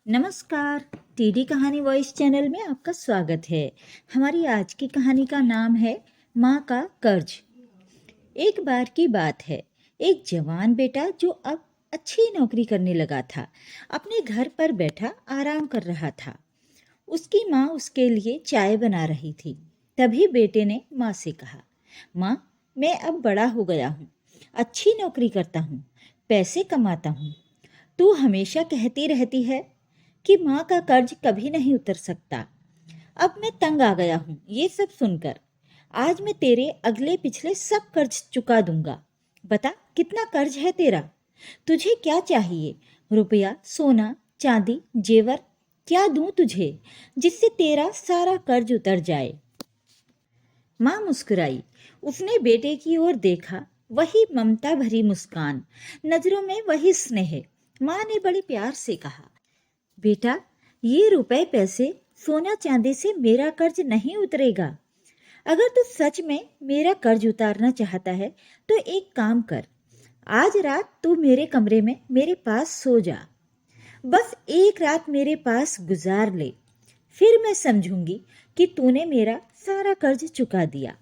नमस्कार। टीडी कहानी voice channel में आपका स्वागत है। हमारी आज की कहानी का नाम है माँ का कर्ज। एक बार की बात है, एक जवान बेटा जो अब अच्छी नौकरी करने लगा था, अपने घर पर बैठा आराम कर रहा था। उसकी माँ उसके लिए चाय बना रही थी। तभी बेटे ने माँ से कहा, माँ, मैं अब बड़ा हो गया हूँ, अच्छी नौकरी करता हूँ, पैसे कमाता हूँ। तू हमेशा कहती रहती है कि माँ का कर्ज कभी नहीं उतर सकता। अब मैं तंग आ गया हूँ ये सब सुनकर। आज मैं तेरे अगले पिछले सब कर्ज चुका दूंगा। बता, कितना कर्ज है तेरा? तुझे क्या चाहिए? रुपया, सोना, चांदी, जेवर, क्या दूं तुझे जिससे तेरा सारा कर्ज उतर जाए? माँ मुस्कुराई। उसने बेटे की ओर देखा, वही ममता भरी मुस्कान, नजरों में वही स्नेह। माँ ने बड़े प्यार से कहा, बेटा, ये रुपए पैसे सोना चांदी से मेरा कर्ज नहीं उतरेगा। अगर तू सच में मेरा कर्ज उतारना चाहता है तो एक काम कर, आज रात तू मेरे कमरे में मेरे पास सो जा। बस एक रात मेरे पास गुजार ले, फिर मैं समझूंगी कि तूने मेरा सारा कर्ज चुका दिया।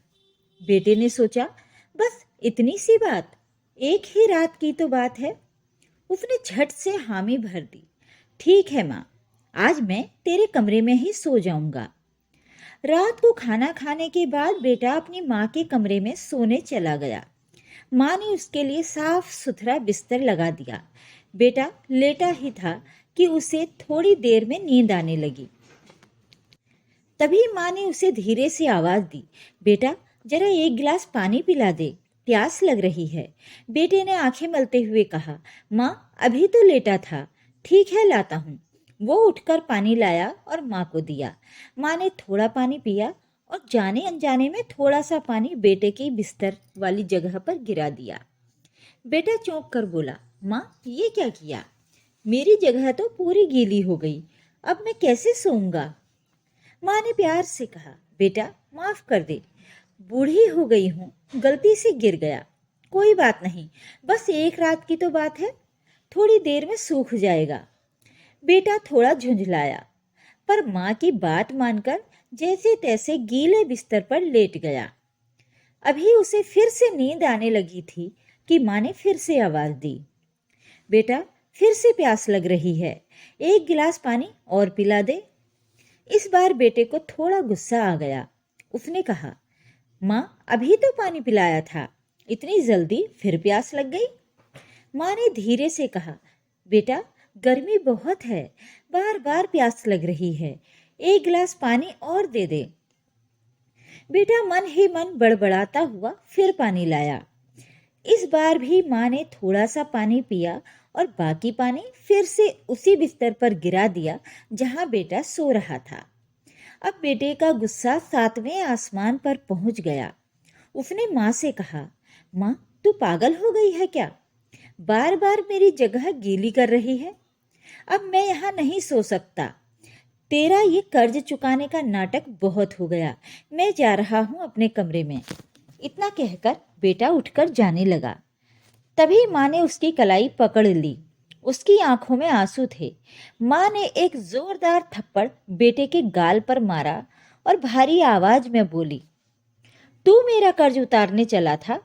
बेटे ने सोचा, बस इतनी सी बात, एक ही रात की तो बात है। उसने झट से हामी भर दी। ठीक है माँ, आज मैं तेरे कमरे में ही सो जाऊंगा। रात को खाना खाने के बाद बेटा अपनी माँ के कमरे में सोने चला गया। माँ ने उसके लिए साफ सुथरा बिस्तर लगा दिया। बेटा लेटा ही था कि उसे थोड़ी देर में नींद आने लगी। तभी माँ ने उसे धीरे से आवाज दी, बेटा, जरा एक गिलास पानी पिला दे, प्यास लग रही है। बेटे ने आंखें मलते हुए कहा, माँ, अभी तो लेटा था। ठीक है, लाता हूँ। वो उठकर पानी लाया और माँ को दिया। माँ ने थोड़ा पानी पिया और जाने अनजाने में थोड़ा सा पानी बेटे की बिस्तर वाली जगह पर गिरा दिया। बेटा चौंक कर बोला, माँ, ये क्या किया? मेरी जगह तो पूरी गीली हो गई, अब मैं कैसे सोऊंगा? माँ ने प्यार से कहा, बेटा माफ कर दे, बूढ़ी हो गई हूँ, गलती से गिर गया। कोई बात नहीं, बस एक रात की तो बात है, थोड़ी देर में सूख जाएगा। बेटा थोड़ा झुंझलाया, पर माँ की बात मानकर जैसे तैसे गीले बिस्तर पर लेट गया। अभी उसे फिर से नींद आने लगी थी कि माँ ने फिर से आवाज दी, बेटा, फिर से प्यास लग रही है, एक गिलास पानी और पिला दे। इस बार बेटे को थोड़ा गुस्सा आ गया। उसने कहा, माँ, अभी तो पानी पिलाया था, इतनी जल्दी फिर प्यास लग गई? माँ ने धीरे से कहा, बेटा, गर्मी बहुत है, बार बार प्यास लग रही है, एक गिलास पानी और दे दे। बेटा मन ही मन बड़बड़ाता हुआ फिर पानी लाया। इस बार भी माँ ने थोड़ा सा पानी पिया और बाकी पानी फिर से उसी बिस्तर पर गिरा दिया जहाँ बेटा सो रहा था। अब बेटे का गुस्सा सातवें आसमान पर पहुंच गया। उसने माँ से कहा, माँ, तू पागल हो गई है क्या? बार बार मेरी जगह गीली कर रही है। अब मैं यहाँ नहीं सो सकता। तेरा ये कर्ज चुकाने का नाटक बहुत हो गया। मैं जा रहा हूँ अपने कमरे में। इतना कहकर बेटा उठकर जाने लगा। तभी माँ ने उसकी कलाई पकड़ ली। उसकी आंखों में आंसू थे। माँ ने एक जोरदार थप्पड़ बेटे के गाल पर मारा और भारी आवाज में बोली, तू मेरा कर्ज उतारने चला था,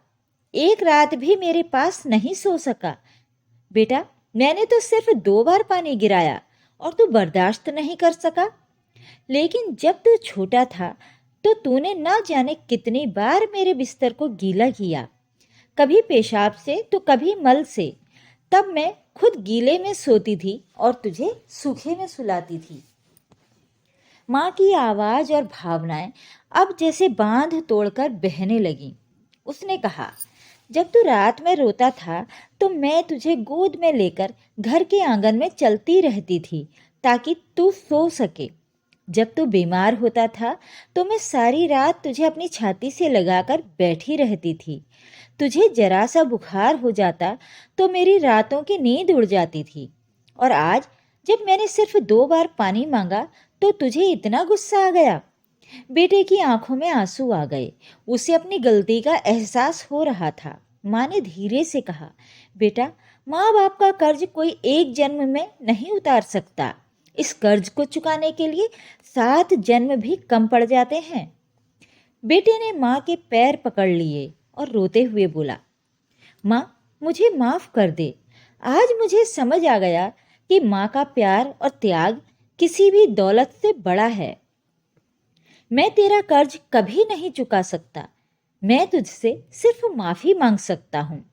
एक रात भी मेरे पास नहीं सो सका। बेटा, मैंने तो सिर्फ 2 बार पानी गिराया और तू बर्दाश्त नहीं कर सका। लेकिन जब तू छोटा था तो तूने ना जाने कितनी बार मेरे बिस्तर को गीला किया, कभी पेशाब से तो कभी मल से। तब मैं खुद गीले में सोती थी और तुझे सूखे में सुलाती थी। माँ की आवाज और भावनाएं अब जैसे बांध तोड़कर बहने लगी। उसने कहा, जब तू रात में रोता था तो मैं तुझे गोद में लेकर घर के आंगन में चलती रहती थी ताकि तू सो सके। जब तू बीमार होता था तो मैं सारी रात तुझे अपनी छाती से लगाकर बैठी रहती थी। तुझे जरा सा बुखार हो जाता तो मेरी रातों की नींद उड़ जाती थी। और आज जब मैंने सिर्फ 2 बार पानी मांगा तो तुझे इतना गुस्सा आ गया। बेटे की आंखों में आंसू आ गए। उसे अपनी गलती का एहसास हो रहा था। माँ ने धीरे से कहा, बेटा, माँ बाप का कर्ज कोई एक जन्म में नहीं उतार सकता, इस कर्ज को चुकाने के लिए 7 जन्म भी कम पड़ जाते हैं। बेटे ने माँ के पैर पकड़ लिए और रोते हुए बोला, माँ, मुझे माफ कर दे। आज मुझे समझ आ गया कि माँ का प्यार और त्याग किसी भी दौलत से बड़ा है। मैं तेरा कर्ज कभी नहीं चुका सकता। मैं तुझसे सिर्फ माफी मांग सकता हूँ।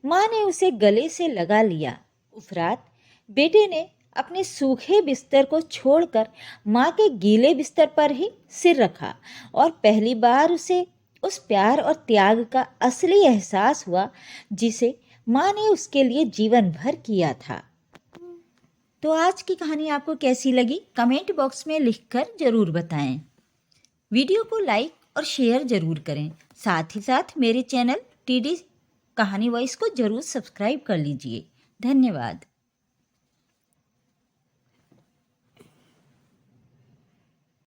माँ ने उसे गले से लगा लिया। उस रात बेटे ने अपने सूखे बिस्तर को छोड़कर माँ के गीले बिस्तर पर ही सिर रखा और पहली बार उसे उस प्यार और त्याग का असली एहसास हुआ जिसे माँ ने उसके लिए जीवन भर किया था। तो आज की कहानी आपको कैसी लगी कमेंट बॉक्स में लिखकर ज़रूर बताएं। वीडियो को लाइक और शेयर ज़रूर करें। साथ ही साथ मेरे चैनल टीडी कहानी वॉइस को ज़रूर सब्सक्राइब कर लीजिए। धन्यवाद।